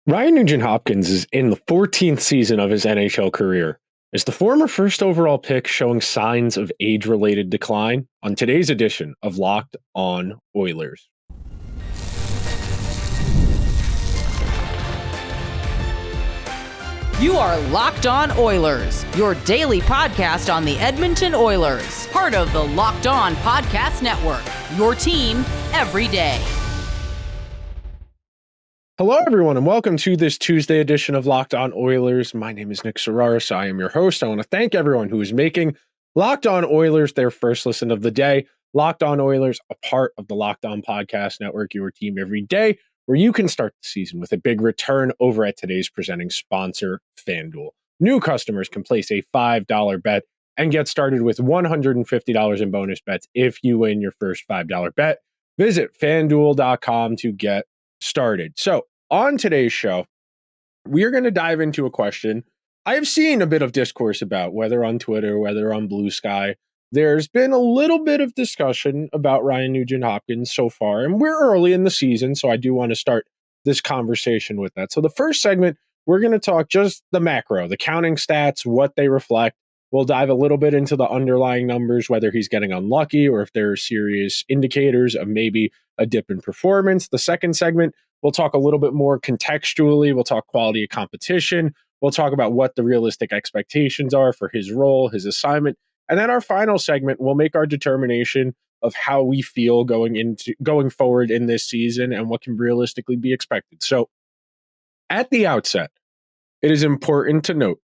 Ryan Nugent-Hopkins is in the 14th season of his NHL career. Is the former first overall pick showing signs of age-related decline? On today's edition of Locked On Oilers. You are Locked On Oilers, your daily podcast on the Edmonton Oilers, part of the Locked On Podcast Network, your team every day. Hello, everyone, and welcome to this Tuesday edition of Locked On Oilers. My name is Nick Zararis. I am your host. I want to thank everyone who is making Locked On Oilers their first listen of the day. Locked On Oilers, a part of the Locked On Podcast Network, your team every day, where you can start the season with a big return over at today's presenting sponsor, FanDuel. New customers can place a $5 bet and get started with $150 in bonus bets if you win your first $5 bet. Visit FanDuel.com to get started. So on today's show, we are going to dive into a question I have seen a bit of discourse about, whether on Twitter, whether on Blue Sky. There's been a little bit of discussion about Ryan Nugent-Hopkins so far, and we're early in the season, so I do want to start this conversation with that. So the first segment, we're going to talk just the macro, the counting stats, what they reflect. We'll dive a little bit into the underlying numbers, whether he's getting unlucky or if there are serious indicators of maybe a dip in performance. The second segment, we'll talk a little bit more contextually. We'll talk quality of competition. We'll talk about what the realistic expectations are for his role, his assignment. And then our final segment, we'll make our determination of how we feel going forward in this season and what can realistically be expected. So at the outset, it is important to note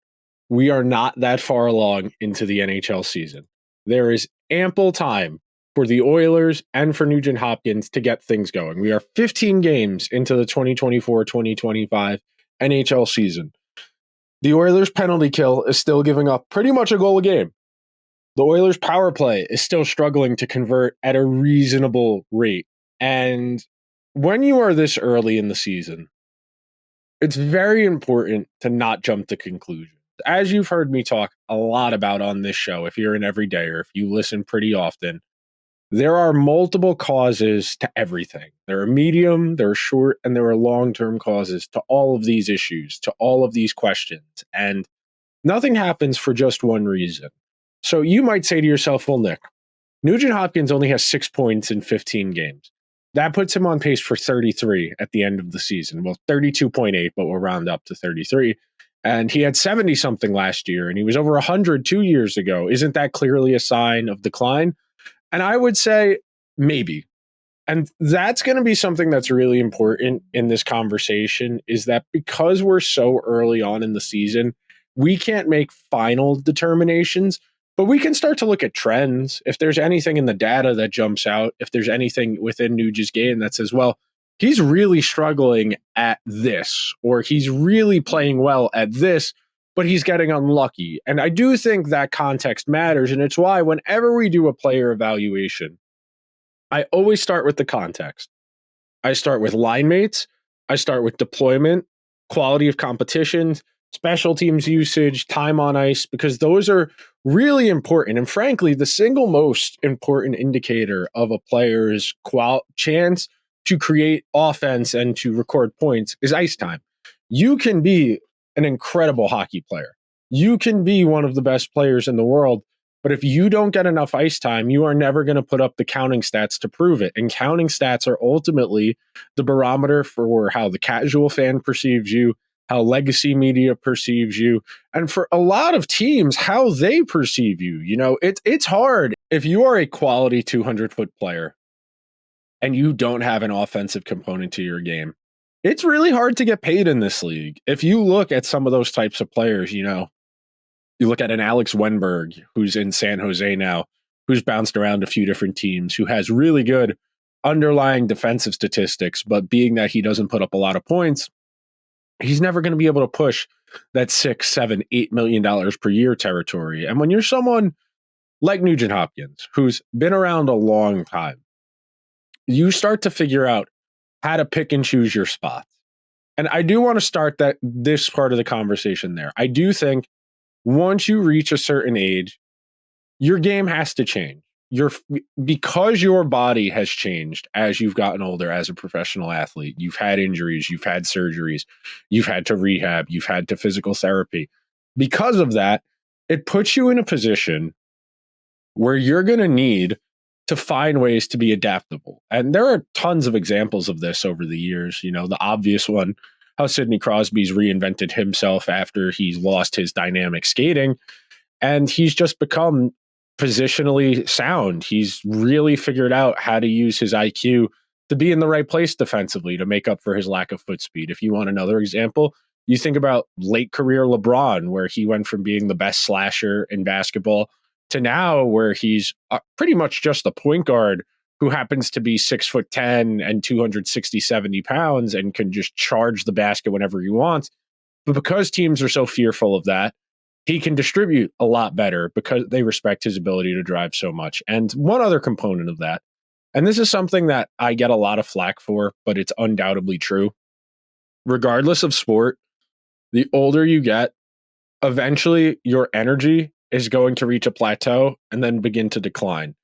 we are not that far along into the NHL season. There is ample time for the Oilers and for Nugent-Hopkins to get things going. We are 15 games into the 2024-2025 NHL season. The Oilers penalty kill is still giving up pretty much a goal a game. The Oilers power play is still struggling to convert at a reasonable rate. And when you are this early in the season, it's very important to not jump to conclusions. As you've heard me talk a lot about on this show, if you're an everydayer, if you listen pretty often, there are multiple causes to everything. There are medium, there are short, and there are long-term causes to all of these issues, to all of these questions. And nothing happens for just one reason. So you might say to yourself, well, Nick, Nugent-Hopkins only has 6 points in 15 games. That puts him on pace for 33 at the end of the season. Well, 32.8, but we'll round up to 33. And he had 70-something last year, and he was over 100 2 years ago. Isn't that clearly a sign of decline? And I would say maybe. And that's going to be something that's really important in this conversation, is that because we're so early on in the season, we can't make final determinations, but we can start to look at trends. If there's anything in the data that jumps out, if there's anything within Nugent's game that says, well, he's really struggling at this, or he's really playing well at this, but he's getting unlucky. And I do think that context matters. And it's why whenever we do a player evaluation, I always start with the context. I start with line mates. I start with deployment, quality of competition, special teams usage, time on ice, because those are really important. And frankly, the single most important indicator of a player's chance to create offense and to record points is ice time. You can be an incredible hockey player. You can be one of the best players in the world, but if you don't get enough ice time, you are never going to put up the counting stats to prove it. And counting stats are ultimately the barometer for how the casual fan perceives you, how legacy media perceives you, and for a lot of teams, how they perceive you. You know, it's hard. If you are a quality 200-foot player and you don't have an offensive component to your game, it's really hard to get paid in this league. If you look at some of those types of players, you know, you look at an Alex Wenberg, who's in San Jose now, who's bounced around a few different teams, who has really good underlying defensive statistics, but being that he doesn't put up a lot of points, he's never going to be able to push that $6, $7, $8 million per year territory. And when you're someone like Nugent-Hopkins, who's been around a long time, you start to figure out how to pick and choose your spots. And I do want to start this part of the conversation there. I do think once you reach a certain age, your game has to change. because your body has changed as you've gotten older as a professional athlete. You've had injuries, you've had surgeries, you've had to rehab, you've had to physical therapy. Because of that, it puts you in a position where you're going to need to find ways to be adaptable. And there are tons of examples of this over the years. You know, the obvious one, how Sidney Crosby's reinvented himself after he's lost his dynamic skating, and he's just become positionally sound. He's really figured out how to use his IQ to be in the right place defensively to make up for his lack of foot speed. If you want another example, you think about late career LeBron, where he went from being the best slasher in basketball to now where he's pretty much just a point guard who happens to be 6'10" and 260, 70 pounds and can just charge the basket whenever he wants. But because teams are so fearful of that, he can distribute a lot better because they respect his ability to drive so much. And one other component of that, and this is something that I get a lot of flack for, but it's undoubtedly true. Regardless of sport, the older you get, eventually your energy is going to reach a plateau and then begin to decline.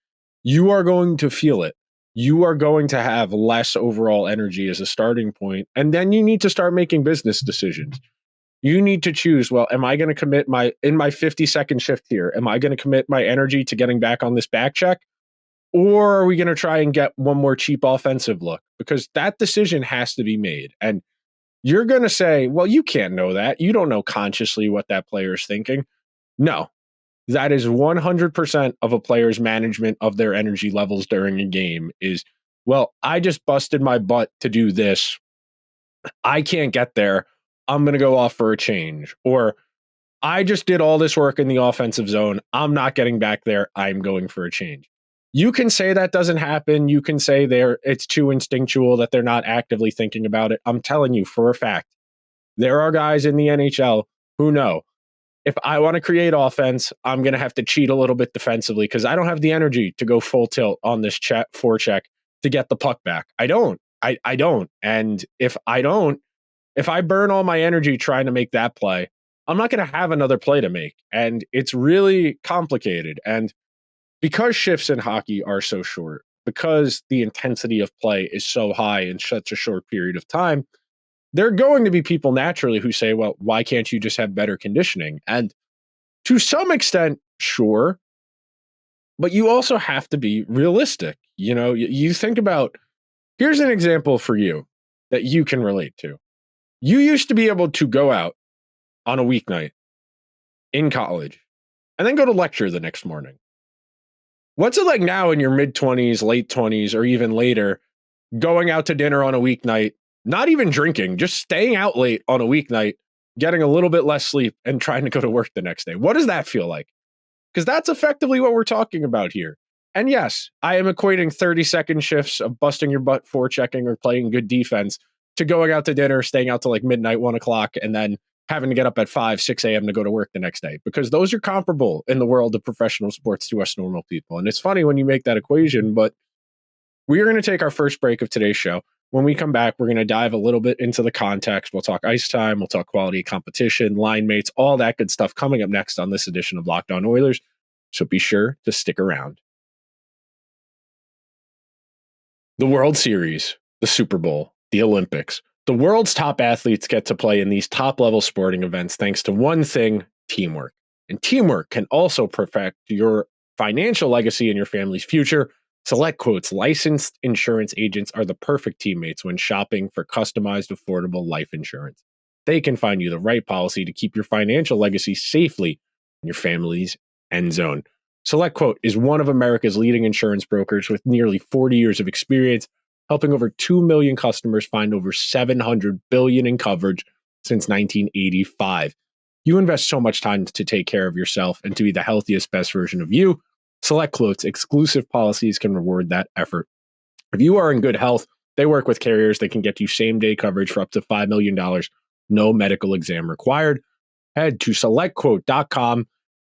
You are going to feel it. You are going to have less overall energy as a starting point. And then you need to start making business decisions. You need to choose, well, am I going to commit in my 50-second shift here, am I going to commit my energy to getting back on this back check? Or are we going to try and get one more cheap offensive look? Because that decision has to be made. And you're going to say, well, you can't know that. You don't know consciously what that player is thinking. No, that is 100% of a player's management of their energy levels during a game is, well, I just busted my butt to do this. I can't get there. I'm going to go off for a change. Or I just did all this work in the offensive zone. I'm not getting back there. I'm going for a change. You can say that doesn't happen. You can say it's too instinctual, that they're not actively thinking about it. I'm telling you for a fact, there are guys in the NHL who know, if I want to create offense, I'm going to have to cheat a little bit defensively because I don't have the energy to go full tilt on this forecheck to get the puck back. I don't. I don't. And if I burn all my energy trying to make that play, I'm not going to have another play to make. And it's really complicated. And because shifts in hockey are so short, because the intensity of play is so high in such a short period of time, there are going to be people naturally who say, well, why can't you just have better conditioning? And to some extent, sure. But you also have to be realistic. You know, you think about, here's an example for you that you can relate to. You used to be able to go out on a weeknight in college and then go to lecture the next morning. What's it like now in your mid-20s, late 20s, or even later, going out to dinner on a weeknight, not even drinking, just staying out late on a weeknight, getting a little bit less sleep, and trying to go to work the next day? What does that feel like? Because that's effectively what we're talking about here. And yes, I am equating 30-second shifts of busting your butt forechecking or playing good defense to going out to dinner, staying out till like midnight, 1 o'clock, and then having to get up at 5, 6 a.m. to go to work the next day, because those are comparable in the world of professional sports to us normal people. And it's funny when you make that equation, but we are going to take our first break of today's show. When we come back, we're going to dive a little bit into the context. We'll talk ice time. We'll talk quality of competition, line mates, all that good stuff coming up next on this edition of Locked On Oilers. So be sure to stick around. The World Series, the Super Bowl, the Olympics. The world's top athletes get to play in these top-level sporting events thanks to one thing, teamwork. And teamwork can also perfect your financial legacy and your family's future. SelectQuote's licensed insurance agents are the perfect teammates when shopping for customized, affordable life insurance. They can find you the right policy to keep your financial legacy safely in your family's end zone. SelectQuote is one of America's leading insurance brokers with nearly 40 years of experience, helping over 2 million customers find over $700 billion in coverage since 1985. You invest so much time to take care of yourself and to be the healthiest, best version of you. SelectQuote's exclusive policies can reward that effort. If you are in good health, they work with carriers that can get you same-day coverage for up to $5 million, no medical exam required. Head to SelectQuote.com,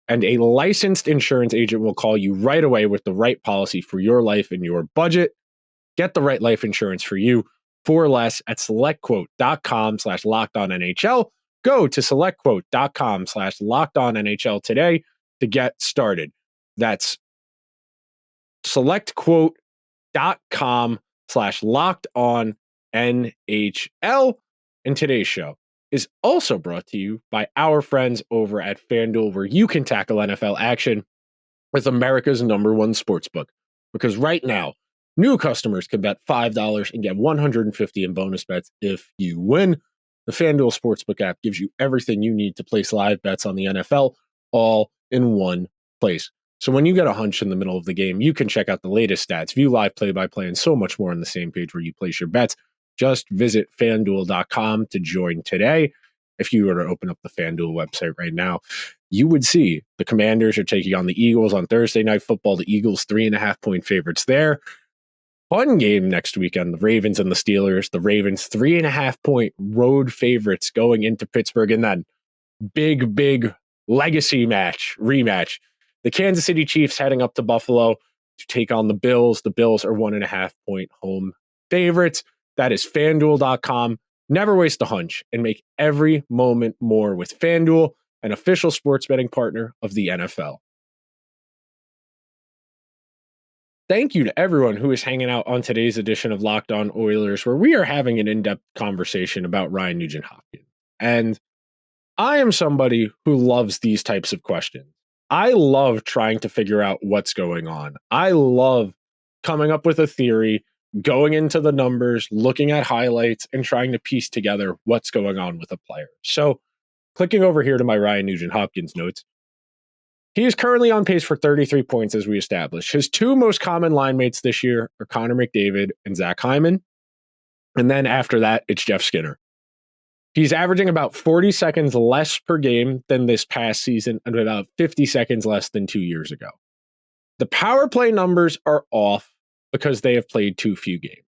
and a licensed insurance agent will call you right away with the right policy for your life and your budget. Get the right life insurance for you for less at SelectQuote.com/LockedOnNHL. Go to SelectQuote.com/LockedOnNHL today to get started. That's selectquote.com/lockedon NHL. And today's show is also brought to you by our friends over at FanDuel, where you can tackle NFL action with America's #1 sportsbook. Because right now, new customers can bet $5 and get $150 in bonus bets if you win. The FanDuel Sportsbook app gives you everything you need to place live bets on the NFL all in one place. So when you get a hunch in the middle of the game, you can check out the latest stats, view live play-by-play, and so much more on the same page where you place your bets. Just visit FanDuel.com to join today. If you were to open up the FanDuel website right now, you would see the Commanders are taking on the Eagles on Thursday Night Football. The Eagles 3.5-point favorites there. Fun game next weekend, the Ravens and the Steelers. The Ravens 3.5-point road favorites going into Pittsburgh. And then big legacy rematch. The Kansas City Chiefs heading up to Buffalo to take on the Bills. The Bills are 1.5-point home favorites. That is FanDuel.com. Never waste a hunch and make every moment more with FanDuel, an official sports betting partner of the NFL. Thank you to everyone who is hanging out on today's edition of Locked On Oilers, where we are having an in-depth conversation about Ryan Nugent-Hopkins. And I am somebody who loves these types of questions. I love trying to figure out what's going on. I love coming up with a theory, going into the numbers, looking at highlights, and trying to piece together what's going on with a player. So, clicking over here to my Ryan Nugent-Hopkins notes, he is currently on pace for 33 points, as we established. His two most common line mates this year are Connor McDavid and Zach Hyman. And then after that, it's Jeff Skinner. He's averaging about 40 seconds less per game than this past season and about 50 seconds less than 2 years ago. The power play numbers are off because they have played too few games.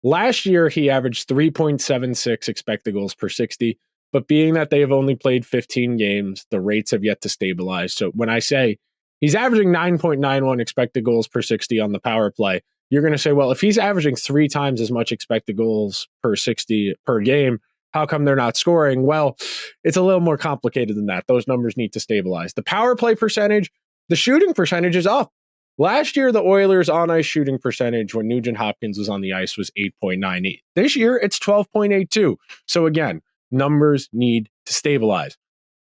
Last year, he averaged 3.76 expected goals per 60, but being that they have only played 15 games, the rates have yet to stabilize. So when I say he's averaging 9.91 expected goals per 60 on the power play, you're going to say, well, if he's averaging 3 times as much expected goals per 60 per game, how come they're not scoring? Well, it's a little more complicated than that. Those numbers need to stabilize. The power play percentage, the shooting percentage is up. Last year, the Oilers' on-ice shooting percentage when Nugent-Hopkins was on the ice was 8.98. This year, it's 12.82. So again, numbers need to stabilize.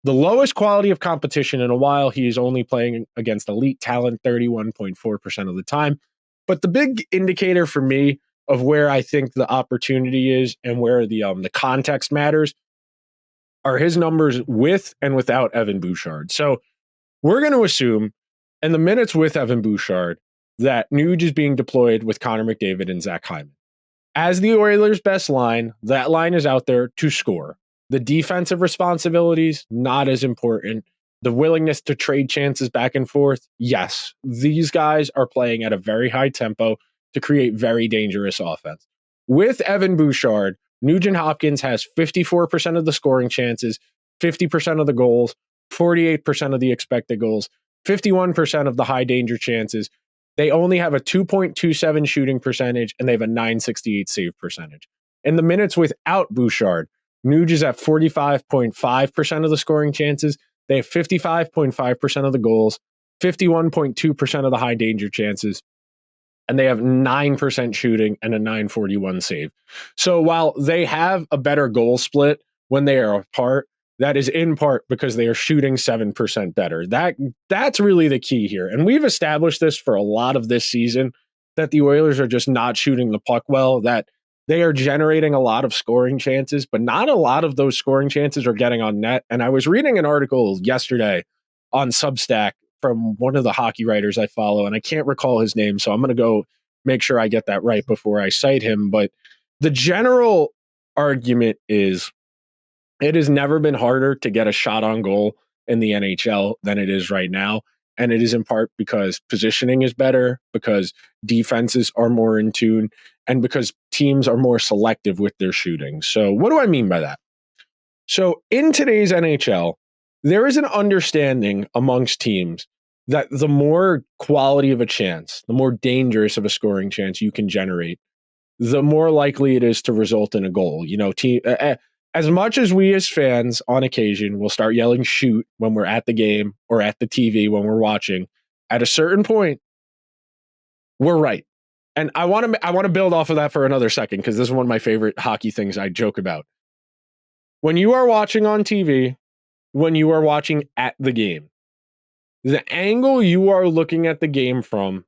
The lowest quality of competition in a while, he is only playing against elite talent 31.4% of the time. But the big indicator for me of where I think the opportunity is and where the context matters are his numbers with and without Evan Bouchard. So we're going to assume, in the minutes with Evan Bouchard, that Nuge is being deployed with Connor McDavid and Zach Hyman. As the Oilers' best line, that line is out there to score. The defensive responsibilities, not as important. The willingness to trade chances back and forth, yes. These guys are playing at a very high tempo to create very dangerous offense. With Evan Bouchard, Nugent-Hopkins has 54% of the scoring chances, 50% of the goals, 48% of the expected goals, 51% of the high danger chances. They only have a 2.27 shooting percentage and they have a 968 save percentage. In the minutes without Bouchard, Nuge is at 45.5% of the scoring chances. They have 55.5% of the goals, 51.2% of the high danger chances, and they have 9% shooting and a 941 save. So while they have a better goal split when they are apart, that is in part because they are shooting 7% better. That's really the key here. And we've established this for a lot of this season, that the Oilers are just not shooting the puck well, that they are generating a lot of scoring chances, but not a lot of those scoring chances are getting on net. And I was reading an article yesterday on Substack from one of the hockey writers I follow, and I can't recall his name, so I'm going to go make sure I get that right before I cite him. But the general argument is, it has never been harder to get a shot on goal in the NHL than it is right now. And it is in part because positioning is better, because defenses are more in tune, and because teams are more selective with their shooting. So what do I mean by that? So in today's NHL, there is an understanding amongst teams that the more quality of a chance, the more dangerous of a scoring chance you can generate, the more likely it is to result in a goal. You know, as much as we as fans on occasion will start yelling shoot when we're at the game or at the TV when we're watching, at a certain point, we're right. And I want to build off of that for another second, because this is one of my favorite hockey things I joke about. When you are watching on TV, when you are watching at the game, the angle you are looking at the game from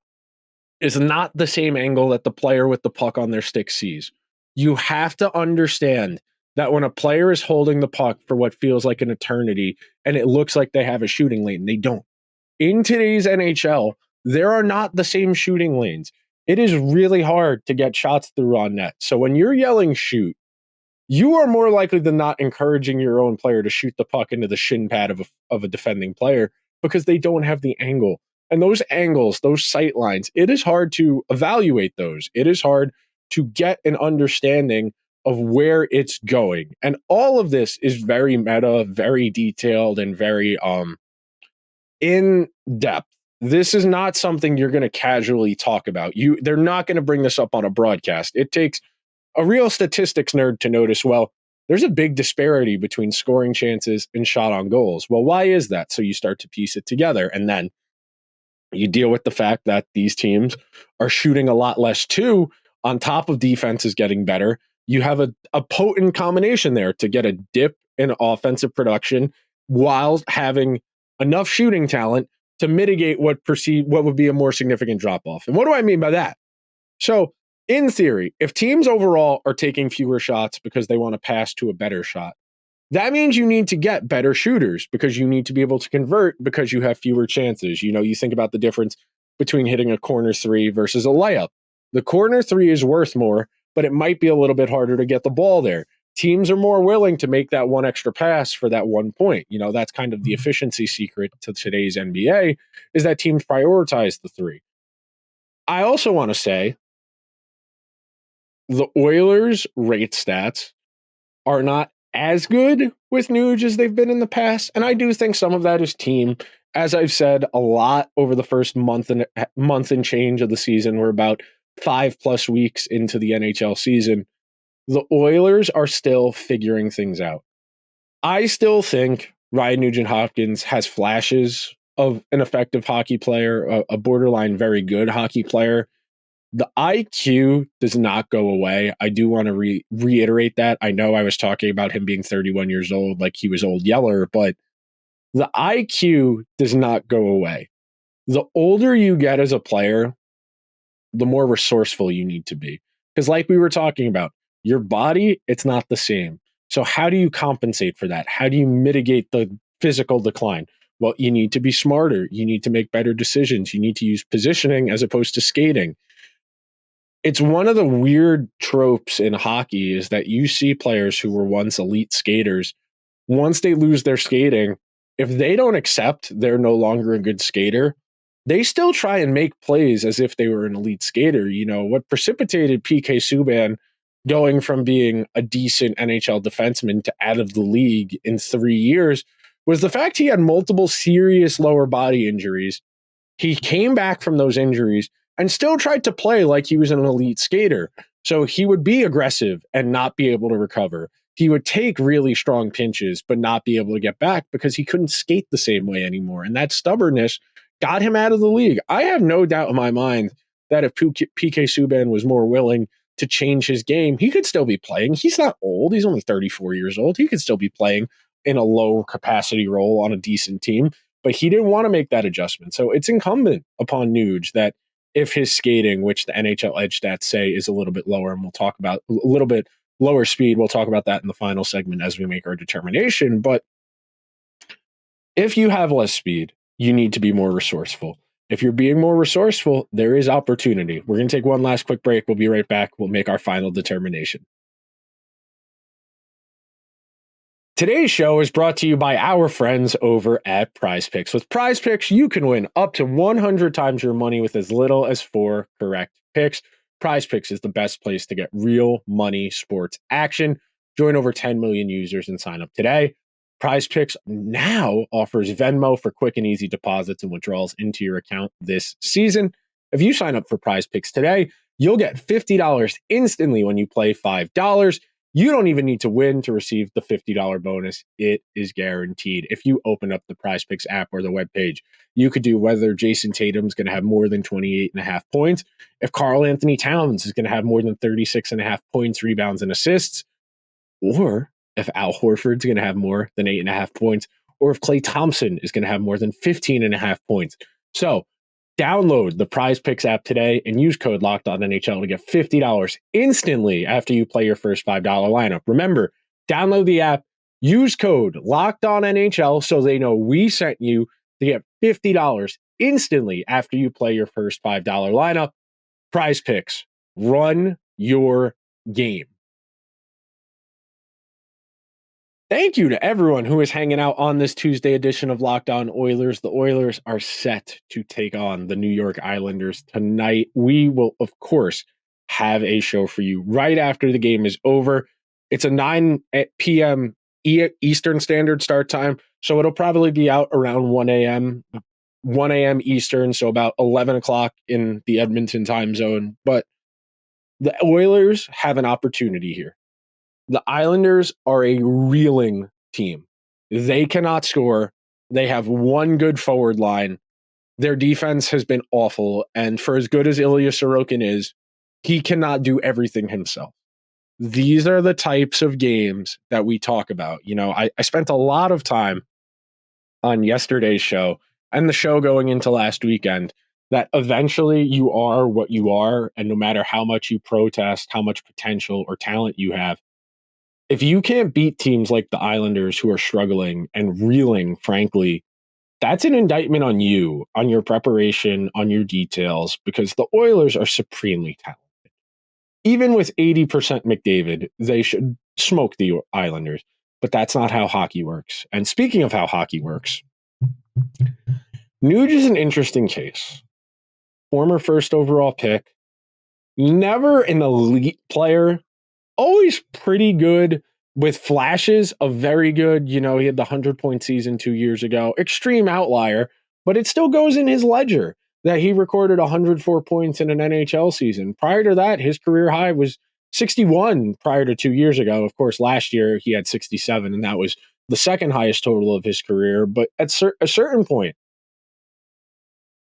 is not the same angle that the player with the puck on their stick sees. You have to understand that when a player is holding the puck for what feels like an eternity and it looks like they have a shooting lane, they don't. In today's NHL, there are not the same shooting lanes. It is really hard to get shots through on net. So when you're yelling shoot, you are more likely than not encouraging your own player to shoot the puck into the shin pad of a defending player, because they don't have the angle. And those angles, those sight lines, it is hard to evaluate those. It is hard to get an understanding of where it's going. And all of this is very meta, very detailed, and very in depth. This is not something you're going to casually talk about. They're not going to bring this up on a broadcast. It takes a real statistics nerd to notice, well, there's a big disparity between scoring chances and shot on goals. Well, why is that? So you start to piece it together, and then you deal with the fact that these teams are shooting a lot less too, on top of defenses getting better. You have a potent combination there to get a dip in offensive production while having enough shooting talent to mitigate what would be a more significant drop off. And what do I mean by that? So in theory, if teams overall are taking fewer shots because they want to pass to a better shot, that means you need to get better shooters, because you need to be able to convert, because you have fewer chances. You think about the difference between hitting a corner three versus a layup. The corner three is worth more, but it might be a little bit harder to get the ball there. Teams are more willing to make that one extra pass for that 1 point. That's kind of the efficiency secret to today's NBA, is that teams prioritize the three. I also want to say the Oilers' rate stats are not as good with Nuge as they've been in the past. And I do think some of that is team. As I've said a lot over the first month and change of the season, we're about 5+ weeks into the NHL season. The Oilers are still figuring things out. I still think Ryan Nugent-Hopkins has flashes of an effective hockey player, a borderline very good hockey player. The IQ does not go away. I do want to reiterate that. I know I was talking about him being 31 years old, like he was old Yeller, but the IQ does not go away. The older you get as a player, the more resourceful you need to be. Because like we were talking about, your body, it's not the same. So how do you compensate for that? How do you mitigate the physical decline? Well, you need to be smarter. You need to make better decisions. You need to use positioning as opposed to skating. It's one of the weird tropes in hockey, is that you see players who were once elite skaters, once they lose their skating, if they don't accept they're no longer a good skater, they still try and make plays as if they were an elite skater. What precipitated PK Subban going from being a decent NHL defenseman to out of the league in 3 years was the fact he had multiple serious lower body injuries. He came back from those injuries and still tried to play like he was an elite skater. So he would be aggressive and not be able to recover. He would take really strong pinches, but not be able to get back because he couldn't skate the same way anymore. And that stubbornness got him out of the league. I have no doubt in my mind that if PK Subban was more willing to change his game, he could still be playing. He's not old. He's only 34 years old. He could still be playing in a low capacity role on a decent team, but he didn't want to make that adjustment. So it's incumbent upon Nuge that if his skating, which the NHL Edge stats say is a little bit lower, and we'll talk about a little bit lower speed, we'll talk about that in the final segment as we make our determination. But if you have less speed, you need to be more resourceful. If you're being more resourceful, there is opportunity. We're going to take one last quick break. We'll be right back. We'll make our final determination. Today's show is brought to you by our friends over at PrizePicks. With PrizePicks, you can win up to 100 times your money with as little as 4 correct picks. PrizePicks is the best place to get real money sports action. Join over 10 million users and sign up today. PrizePicks now offers Venmo for quick and easy deposits and withdrawals into your account this season. If you sign up for PrizePicks today, you'll get $50 instantly when you play $5. You don't even need to win to receive the $50 bonus. It is guaranteed. If you open up the PrizePicks app or the webpage, you could do whether Jason Tatum's going to have more than 28.5 points, if Karl Anthony Towns is going to have more than 36.5 points, rebounds, and assists, or if Al Horford's going to have more than 8.5 points, or if Klay Thompson is going to have more than 15.5 points. So download the PrizePicks app today and use code LOCKEDONNHL to get $50 instantly after you play your first $5 lineup. Remember, download the app, use code LOCKEDONNHL so they know we sent you to get $50 instantly after you play your first $5 lineup. PrizePicks, run your game. Thank you to everyone who is hanging out on this Tuesday edition of Locked On Oilers. The Oilers are set to take on the New York Islanders tonight. We will, of course, have a show for you right after the game is over. It's a 9 p.m. Eastern Standard start time, so it'll probably be out around 1 a.m. Eastern, so about 11 o'clock in the Edmonton time zone. But the Oilers have an opportunity here. The Islanders are a reeling team. They cannot score. They have one good forward line. Their defense has been awful. And for as good as Ilya Sorokin is, he cannot do everything himself. These are the types of games that we talk about. You know, I spent a lot of time on yesterday's show and the show going into last weekend that eventually you are what you are. And no matter how much you protest, how much potential or talent you have, if you can't beat teams like the Islanders who are struggling and reeling, frankly, that's an indictment on you, on your preparation, on your details, because the Oilers are supremely talented. Even with 80% McDavid, they should smoke the Islanders, but that's not how hockey works. And speaking of how hockey works, Nuge is an interesting case. Former first overall pick, never an elite player, always pretty good with flashes of very good. You know, he had the 100-point season 2 years ago. Extreme outlier, but it still goes in his ledger that he recorded 104 points in an NHL season. Prior to that, his career high was 61 prior to 2 years ago. Of course, last year he had 67, and that was the second highest total of his career. But at a certain point,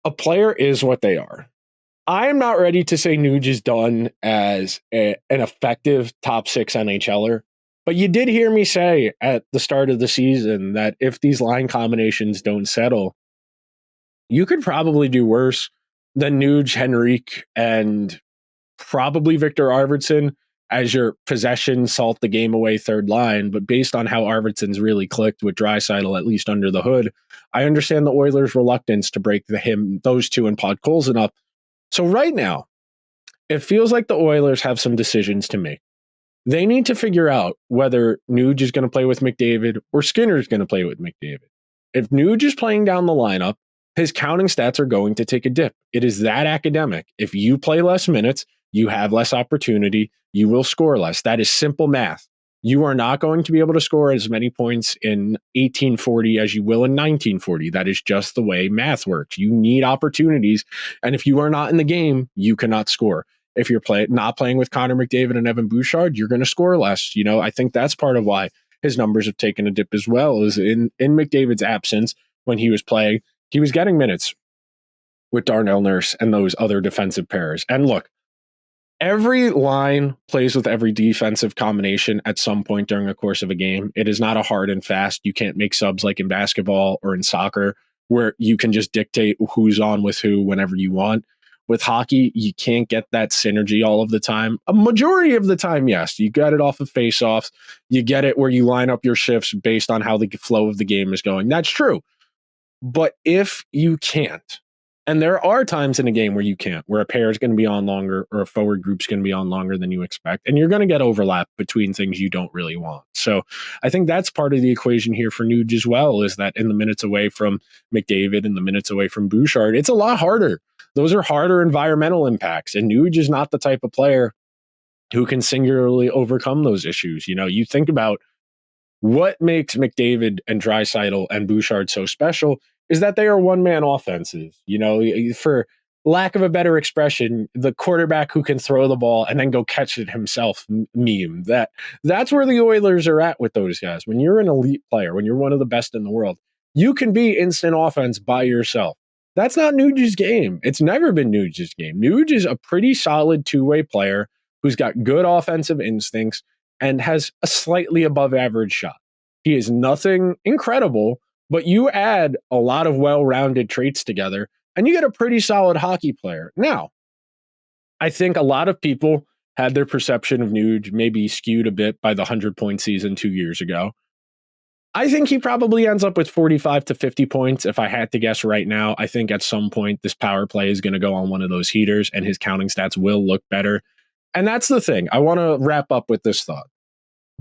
a player is what they are. I am not ready to say Nuge is done as an effective top 6 NHLer, but you did hear me say at the start of the season that if these line combinations don't settle, you could probably do worse than Nuge, Henrique, and probably Victor Arvidsson as your possession, salt the game away third line. But based on how Arvidsson's really clicked with Draisaitl, at least under the hood, I understand the Oilers' reluctance to break those two and Podkolzin up. So right now, it feels like the Oilers have some decisions to make. They need to figure out whether Nuge is going to play with McDavid or Skinner is going to play with McDavid. If Nuge is playing down the lineup, his counting stats are going to take a dip. It is that academic. If you play less minutes, you have less opportunity, you will score less. That is simple math. You are not going to be able to score as many points in 1840 as you will in 1940. That is just the way math works. You need opportunities. And if you are not in the game, you cannot score. If you're not playing with Connor McDavid and Evan Bouchard, you're going to score less. You know, I think that's part of why his numbers have taken a dip as well, is in McDavid's absence when he was playing, he was getting minutes with Darnell Nurse and those other defensive pairs. And look, every line plays with every defensive combination at some point during the course of a game. It is not a hard and fast. You can't make subs like in basketball or in soccer where you can just dictate who's on with who whenever you want. With hockey, you can't get that synergy all of the time. A majority of the time, yes. You get it off of face-offs. You get it where you line up your shifts based on how the flow of the game is going. That's true. But if you can't, and there are times in a game where you can't, where a pair is going to be on longer or a forward group's going to be on longer than you expect, and you're going to get overlap between things you don't really want. So I think that's part of the equation here for Nuge as well, is that in the minutes away from McDavid and the minutes away from Bouchard, it's a lot harder. Those are harder environmental impacts, and Nuge is not the type of player who can singularly overcome those issues. You know, you think about what makes McDavid and Draisaitl and Bouchard so special is that they are one-man offenses. You know, for lack of a better expression, the quarterback who can throw the ball and then go catch it himself meme. That's where the Oilers are at with those guys. When you're an elite player, when you're one of the best in the world, you can be instant offense by yourself. That's not Nuge's game. It's never been Nuge's game. Nuge is a pretty solid two-way player who's got good offensive instincts and has a slightly above average shot. He is nothing incredible, but you add a lot of well-rounded traits together and you get a pretty solid hockey player. Now, I think a lot of people had their perception of Nuge maybe skewed a bit by the 100-point season 2 years ago. I think he probably ends up with 45 to 50 points. If I had to guess right now, I think at some point this power play is going to go on one of those heaters and his counting stats will look better. And that's the thing. I want to wrap up with this thought.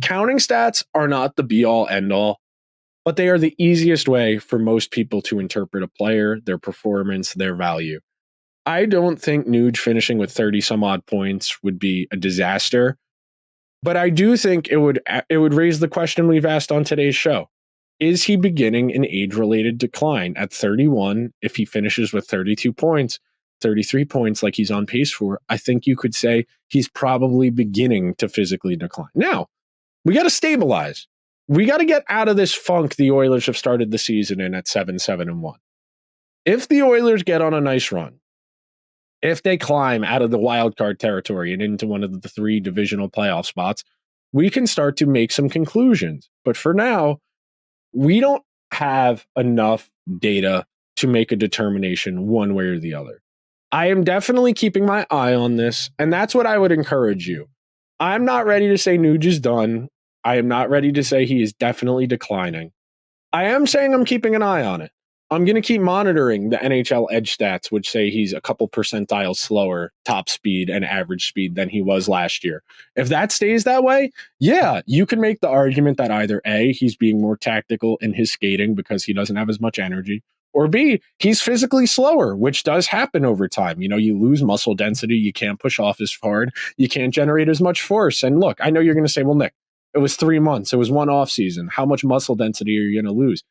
Counting stats are not the be-all, end-all, but they are the easiest way for most people to interpret a player, their performance, their value. I don't think Nuge finishing with 30 some odd points would be a disaster. But I do think it would raise the question we've asked on today's show. Is he beginning an age-related decline at 31? If he finishes with 32 points, 33 points like he's on pace for, I think you could say he's probably beginning to physically decline. Now, we got to stabilize. We got to get out of this funk the Oilers have started the season in at 7-7-1. If the Oilers get on a nice run, if they climb out of the wild card territory and into one of the 3 divisional playoff spots, we can start to make some conclusions. But for now, we don't have enough data to make a determination one way or the other. I am definitely keeping my eye on this, and that's what I would encourage you. I'm not ready to say Nuge is done. I am not ready to say he is definitely declining. I am saying I'm keeping an eye on it. I'm going to keep monitoring the NHL Edge stats, which say he's a couple percentiles slower top speed and average speed than he was last year. If that stays that way, yeah, you can make the argument that either A, he's being more tactical in his skating because he doesn't have as much energy, or B, he's physically slower, which does happen over time. You know, you lose muscle density, you can't push off as hard, you can't generate as much force. And look, I know you're going to say, well, Nick, it was 3 months, it was one off season. How much muscle density are you going to lose?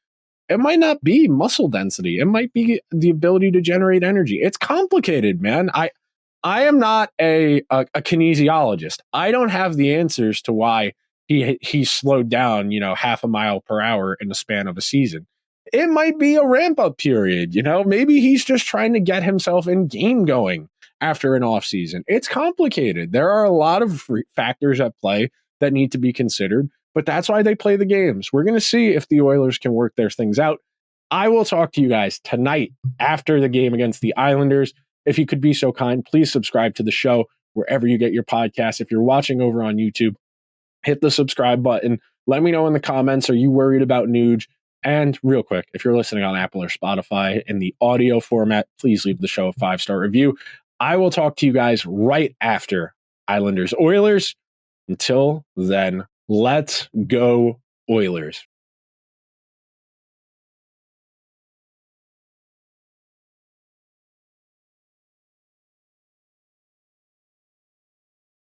It might not be muscle density. It might be the ability to generate energy. It's complicated, man. I am not a kinesiologist. I don't have the answers to why he slowed down, half a mile per hour in the span of a season. It might be a ramp up period. Maybe he's just trying to get himself in game going after an off season. It's complicated. There are a lot of factors at play that need to be considered. But that's why they play the games. We're going to see if the Oilers can work their things out. I will talk to you guys tonight after the game against the Islanders. If you could be so kind, please subscribe to the show wherever you get your podcasts. If you're watching over on YouTube, hit the subscribe button. Let me know in the comments, are you worried about Nuge? And real quick, if you're listening on Apple or Spotify in the audio format, please leave the show a 5-star review. I will talk to you guys right after Islanders Oilers. Until then, let's go Oilers.